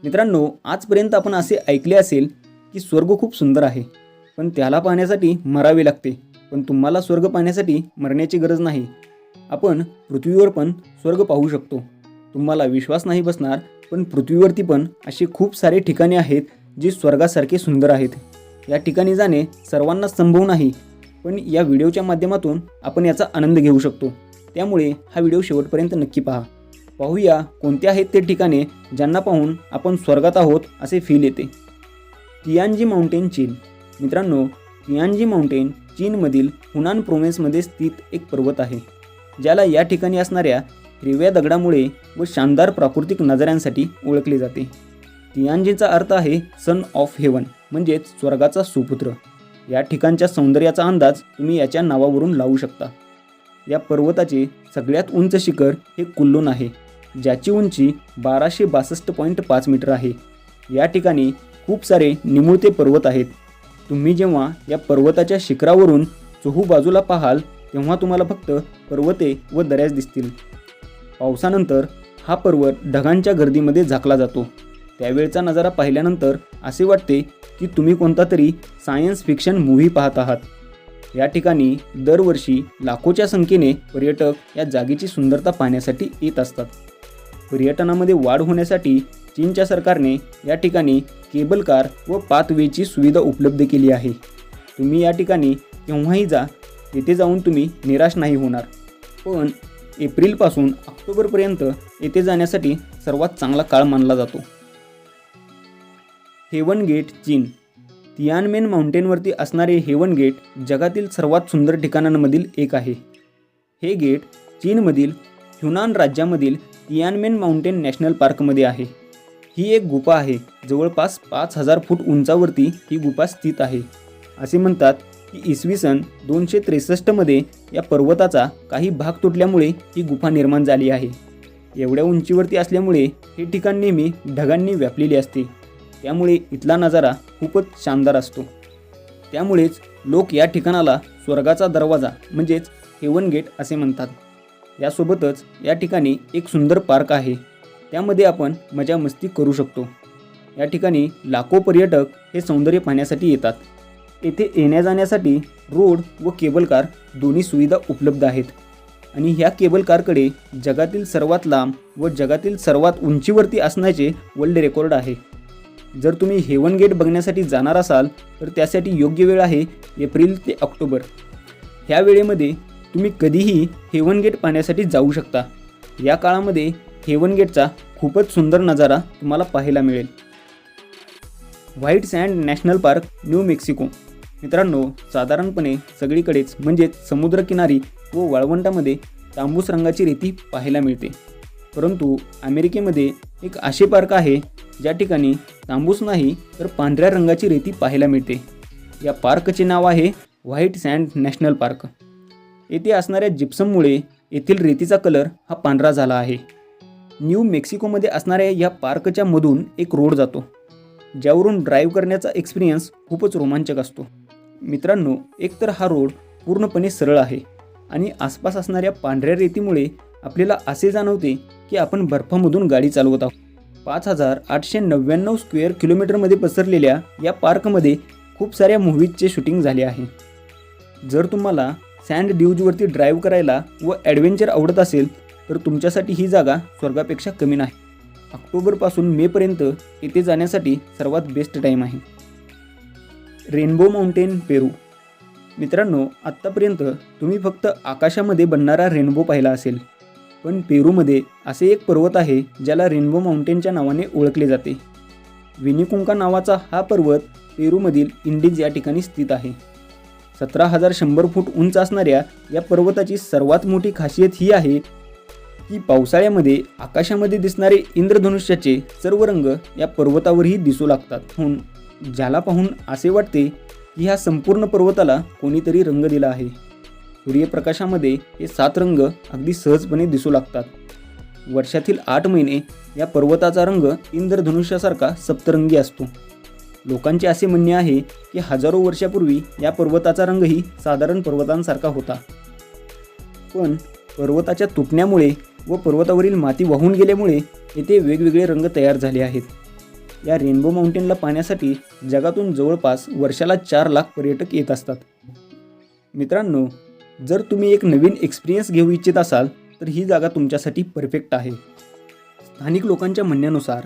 मित्रांनो, आजपर्यंत आपण असे ऐकले असेल की स्वर्ग खूप सुंदर आहे, पण त्याला पाहण्यासाठी मरावे लागते. पण तुम्हाला स्वर्ग पाहण्यासाठी मरण्याची गरज नाही. आपण पृथ्वीवर पण स्वर्ग पाहू शकतो. तुम्हाला विश्वास नाही बसणार, पण पृथ्वीवरती पण असे खूप सारे ठिकाणे आहेत जे स्वर्गासारखे सुंदर आहेत. या ठिकाणी जाणे सर्वांना संभव नाही, पण या व्हिडिओच्या माध्यमातून आपण याचा आनंद घेऊ शकतो. त्यामुळे हा व्हिडिओ शेवटपर्यंत नक्की पहा. पाहूया कोणते आहेत ते ठिकाणे ज्यांना पाहून आपण स्वर्गात आहोत असे फील येते. तियानजी माउंटेन, चीन. मित्रांनो, तियानजी माउंटेन चीनमधील हुनान प्रोव्हिन्समध्ये स्थित एक पर्वत आहे, ज्याला या ठिकाणी असणाऱ्या हिरव्या दगडामुळे व शानदार प्राकृतिक नजाऱ्यांसाठी ओळखले जाते. तियानजीचा अर्थ आहे सन ऑफ हेवन, म्हणजेच स्वर्गाचा सुपुत्र. या ठिकाणच्या सौंदर्याचा अंदाज तुम्ही याच्या नावावरून लावू शकता. या पर्वताचे सगळ्यात उंच शिखर हे कुल्लून आहे, ज्याची उंची 1262.5 मीटर आहे. या ठिकाणी खूप सारे निमुळते पर्वत आहेत. तुम्ही जेव्हा या पर्वताच्या शिखरावरून चोहूबाजूला पाहाल तेव्हा तुम्हाला फक्त पर्वते व दऱ्याच दिसतील. पावसानंतर हा पर्वत ढगांच्या गर्दीमध्ये झाकला जातो. त्यावेळचा नजारा पाहिल्यानंतर असे वाटते की तुम्ही कोणता तरी सायन्स फिक्शन मूव्ही पाहत आहात. या ठिकाणी दरवर्षी लाखोच्या संख्येने पर्यटक या जागेची सुंदरता पाहण्यासाठी येत असतात. पर्यटनामध्ये वाढ होण्यासाठी चीनच्या सरकारने या ठिकाणी केबल कार व पाथवेची सुविधा उपलब्ध केली आहे. तुम्ही या ठिकाणी केव्हाही जा, येथे जाऊन तुम्ही निराश नाही होणार. पण एप्रिलपासून ऑक्टोबरपर्यंत येथे जाण्यासाठी सर्वात चांगला काळ मानला जातो. हेवन गेट, चीन. तियानमेन माउंटेनवरती असणारे हेवन गेट जगातील सर्वात सुंदर ठिकाणांमधील एक आहे. हे गेट चीनमधील ह्युनान राज्यामधील तियानमेन माउंटेन नॅशनल पार्कमध्ये आहे. ही एक गुफा आहे. जवळपास 5000 फूट उंचावरती ही गुफा स्थित आहे. असे म्हणतात की इसवी सन 263 या पर्वताचा काही भाग तुटल्यामुळे ही गुफा निर्माण झाली आहे. एवढ्या उंचीवरती असल्यामुळे हे ठिकाण नेहमी ढगांनी व्यापलेले असते. त्यामुळे इथला नजारा खूपच शानदार असतो. त्यामुळेच लोक या ठिकाणाला स्वर्गाचा दरवाजा म्हणजेच हेवन गेट असे म्हणतात. यासोबतच या ठिकाणी एक सुंदर पार्क आहे, त्यामध्ये आपण मजा मस्ती करू शकतो. या ठिकाणी लाखो पर्यटक हे सौंदर्य पाहण्यासाठी येतात. येथे येण्या जाण्यासाठी रोड व केबल कार दोन्ही सुविधा उपलब्ध आहेत. आणि ह्या केबल कारकडे जगातील सर्वात लांब व जगातील सर्वात उंचीवरती असण्याचे वर्ल्ड रेकॉर्ड आहे. जर तुम्ही हेवन गेट बघण्यासाठी जाणार असाल तर त्यासाठी योग्य वेळ आहे एप्रिल ते ऑक्टोबर. ह्या वेळेमध्ये तुम्ही कधीही हेवन गेट पाहण्यासाठी जाऊ शकता. या काळामध्ये हेवन गेटचा खूपच सुंदर नजारा तुम्हाला पाहायला मिळेल. White Sand National Park, New Mexico. मित्रांनो, साधारणपणे सगळीकडेच म्हणजेच समुद्रकिनारी व वाळवंटामध्ये तांबूस रंगाची रेती पाहायला मिळते. परंतु अमेरिकेमध्ये एक असे पार्क आहे ज्या ठिकाणी तांबूस नाही तर पांढऱ्या रंगाची रेती पाहायला मिळते. या पार्कचे नाव आहे व्हाईट सँड नॅशनल पार्क. येथे असणाऱ्या जिप्सममुळे येथील रेतीचा कलर हा पांढरा झाला आहे. न्यू मेक्सिकोमध्ये असणाऱ्या या पार्कच्या मधून एक रोड जातो, ज्यावरून ड्राईव्ह करण्याचा एक्सपिरियन्स खूपच रोमांचक असतो. मित्रांनो, एकतर हा रोड पूर्णपणे सरळ आहे आणि आसपास असणाऱ्या पांढऱ्या रेतीमुळे आपल्याला असे जाणवते की आपण बर्फामधून गाडी चालवत आहोत. 5899 स्क्वेअर किलोमीटरमध्ये पसरलेल्या या पार्कमध्ये खूप साऱ्या मूव्हीजचे शूटिंग झाले आहे. जर तुम्हाला सँड ड्यूजवरती ड्राईव्ह करायला व ॲडव्हेंचर आवडत असेल तर तुमच्यासाठी ही जागा स्वर्गापेक्षा कमी नाही. ऑक्टोबरपासून मेपर्यंत येथे जाण्यासाठी सर्वात बेस्ट टाईम आहे. रेनबो माउंटेन, पेरू. मित्रांनो, आत्तापर्यंत तुम्ही फक्त आकाशामध्ये बनणारा रेनबो पाहिला असेल, पण पेरूमध्ये असे एक पर्वत आहे ज्याला रेनबो माउंटेनच्या नावाने ओळखले जाते. विनिकुंका नावाचा हा पर्वत पेरूमधील इंडीज या ठिकाणी स्थित आहे. 17100 फूट उंच असणाऱ्या या पर्वताची सर्वात मोठी खासियत ही आहे की पावसाळ्यामध्ये आकाशामध्ये दिसणारे इंद्रधनुष्याचे सर्व रंग या पर्वतावरही दिसू लागतात. ज्याला पाहून असे वाटते की ह्या संपूर्ण पर्वताला कोणीतरी रंग दिला आहे. सूर्यप्रकाशामध्ये हे 7 रंग अगदी सहजपणे दिसू लागतात. वर्षातील 8 महिने या पर्वताचा रंग इंद्रधनुष्यासारखा सप्तरंगी असतो. लोकांचे असे म्हणणे आहे की हजारो वर्षापूर्वी या पर्वताचा रंगही साधारण पर्वतांसारखा होता, पण पर्वताच्या तुटण्यामुळे व पर्वतावरील माती वाहून गेल्यामुळे येथे वेगवेगळे रंग तयार झाले आहेत. या रेनबो माउंटेनला पाहण्यासाठी जगातून जवळपास वर्षाला 4 लाख पर्यटक येत असतात. मित्रांनो, जर तुम्ही एक नवीन एक्सपिरियन्स घेऊ इच्छित असाल तर ही जागा तुमच्यासाठी परफेक्ट आहे. स्थानिक लोकांच्या म्हणण्यानुसार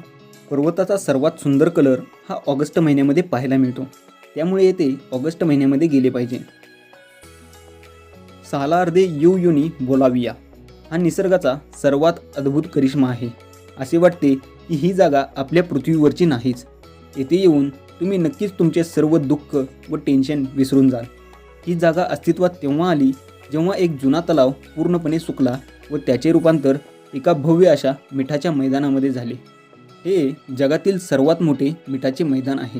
पर्वताचा सर्वात सुंदर कलर हा ऑगस्ट महिन्यामध्ये पाहायला मिळतो. त्यामुळे येथे ऑगस्ट महिन्यामध्ये गेले पाहिजे. सालार दे युयुनी बोलाविया हा निसर्गाचा सर्वात अद्भुत करिश्मा आहे. असे वाटते की ही जागा आपल्या पृथ्वीवरची नाहीच. येथे येऊन तुम्ही नक्कीच तुमचे सर्व दुःख व टेन्शन विसरून जाल. ही जागा अस्तित्वात तेव्हा आली जेव्हा एक जुना तलाव पूर्णपणे सुकला व त्याचे रूपांतर एका भव्य अशा मिठाच्या मैदानामध्ये झाले. हे जगातील सर्वात मोठे मिठाचे मैदान आहे.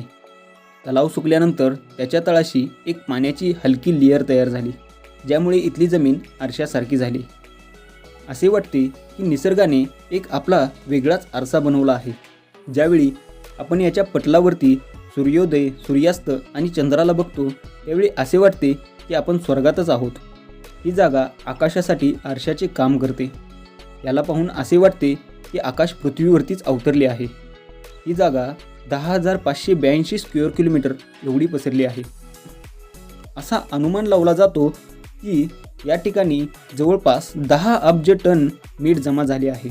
तलाव सुकल्यानंतर त्याच्या तळाशी एक पाण्याची हलकी लेअर तयार झाली, ज्यामुळे इथली जमीन आरशासारखी झाली. असे वाटते की निसर्गाने एक आपला वेगळाच आरसा बनवला आहे. ज्यावेळी आपण याच्या पटलावरती सूर्योदय, सूर्यास्त आणि चंद्राला बघतो त्यावेळी असे वाटते की आपण स्वर्गातच आहोत. ही जागा आकाशासाठी आरशाचे काम करते. याला पाहून असे वाटते की आकाश पृथ्वीवरतीच अवतरले आहे. ही जागा 10,582 स्क्वेअर किलोमीटर एवढी पसरली आहे. असा अनुमान लावला जातो की या ठिकाणी जवळपास 10 अब्ज टन मीठ जमा झाले आहे.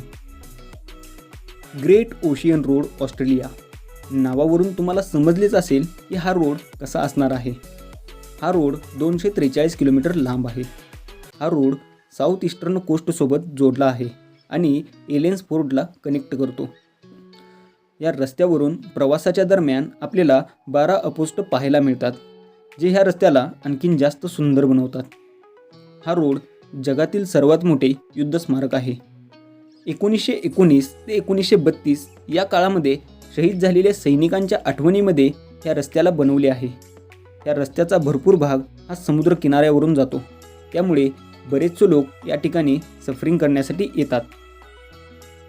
ग्रेट ओशियन रोड ऑस्ट्रेलिया नावावरून तुम्हाला समजलेच असेल की हा रोड कसा असणार आहे. हा रोड 243 किलोमीटर लांब आहे. हा रोड साऊथ ईस्टर्न कोस्टसोबत जोडला आहे आणि एलेन्स फोर्डला कनेक्ट करतो. या रस्त्यावरून प्रवासाच्या दरम्यान आपल्याला 12 अपोस्ट पाहायला मिळतात, जे ह्या रस्त्याला आणखीन जास्त सुंदर बनवतात. हा रोड जगातील सर्वात मोठे युद्ध स्मारक आहे. 1919 ते 1932 या काळामध्ये शहीद झालेल्या सैनिकांच्या आठवणीमध्ये ह्या रस्त्याला बनवले आहे. या रस्त्याचा भरपूर भाग हा समुद्र किनाऱ्यावरून जातो. त्यामुळे बरेचसे लोक या ठिकाणी सफरिंग करण्यासाठी येतात.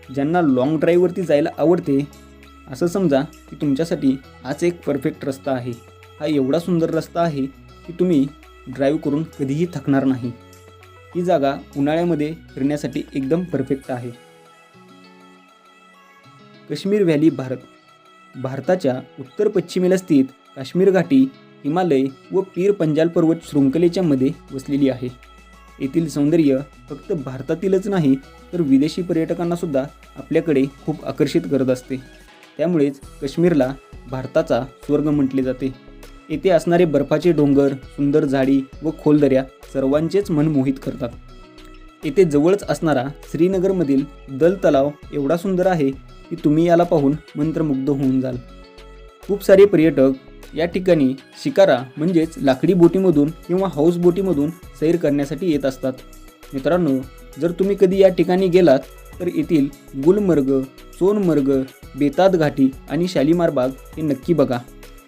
ज्यांना लाँग ड्राईव्हवरती जायला आवडते असं समजा की तुमच्यासाठी हाच एक परफेक्ट रस्ता आहे. हा एवढा सुंदर रस्ता आहे की तुम्ही ड्राईव्ह करून कधीही थकणार नाही. ही जागा उन्हाळ्यामध्ये फिरण्यासाठी एकदम परफेक्ट आहे. काश्मीर व्हॅली भारताच्या उत्तर पश्चिमेला स्थित काश्मीर घाटी, हिमालय व पीर पंजाल पर्वत शृंखलेच्या मध्ये वसलेली आहे. येथील सौंदर्य फक्त भारतातीलच नाही तर विदेशी पर्यटकांना सुद्धा आपल्याकडे खूप आकर्षित करत असते. त्यामुळेच काश्मीरला भारताचा स्वर्ग म्हटले जाते. येथे असणारे बर्फाचे डोंगर, सुंदर झाडी व खोल दऱ्या सर्वांचेच मन मोहित करतात. येथे जवळच असणारा श्रीनगरमधील दल तलाव एवढा सुंदर आहे की तुम्ही याला पाहून मंत्रमुग्ध होऊन जाल. खूप सारे पर्यटक या ठिकाणी शिकारा म्हणजेच लाकडी बोटीमधून किंवा हाऊस बोटीमधून सैर करण्यासाठी येत असतात. मित्रांनो, जर तुम्ही कधी या ठिकाणी गेलात तर येथील गुलमर्ग, सोनमर्ग, बेताद घाटी आणि शालीमार बाग हे नक्की बघा,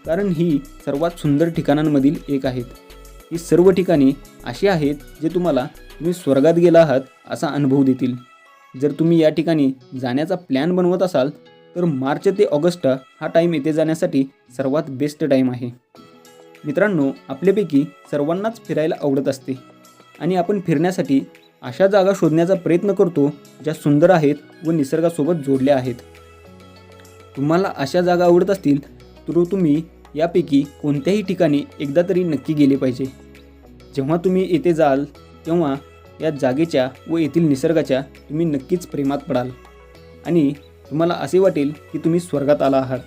कारण ही सर्वात सुंदर ठिकाणांमधील एक आहेत. ही सर्व ठिकाणे अशी आहेत जे तुम्ही स्वर्गात गेला आहात असा अनुभव देतील. जर तुम्ही या ठिकाणी जाण्याचा प्लॅन बनवत असाल तर मार्च ते ऑगस्ट हा टाईम येथे जाण्यासाठी सर्वात बेस्ट टाईम आहे. मित्रांनो, आपल्यापैकी सर्वांनाच फिरायला आवडत असते आणि आपण फिरण्यासाठी अशा जागा शोधण्याचा प्रयत्न करतो ज्या सुंदर आहेत व निसर्गासोबत जोडल्या आहेत. तुम्हाला अशा जागा आवडत असतील तर तुम्ही यापैकी कोणत्याही ठिकाणी एकदा तरी नक्की गेले पाहिजे. जेव्हा तुम्ही येथे जाल तेव्हा या जागेच्या व येथील निसर्गाच्या तुम्ही नक्कीच प्रेमात पडाल आणि तुम्हाला असे वाटेल की तुम्ही स्वर्गात आला आहात.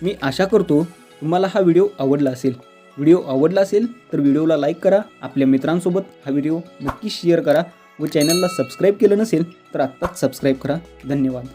मी आशा करतो तुम्हाला हा व्हिडिओ आवडला असेल. व्हिडिओ आवडला असेल तर व्हिडिओला लाईक करा, आपल्या मित्रांसोबत हा व्हिडिओ नक्की शेअर करा व चॅनलला सबस्क्राईब केलं नसेल तर आत्ताच सबस्क्राईब करा. धन्यवाद.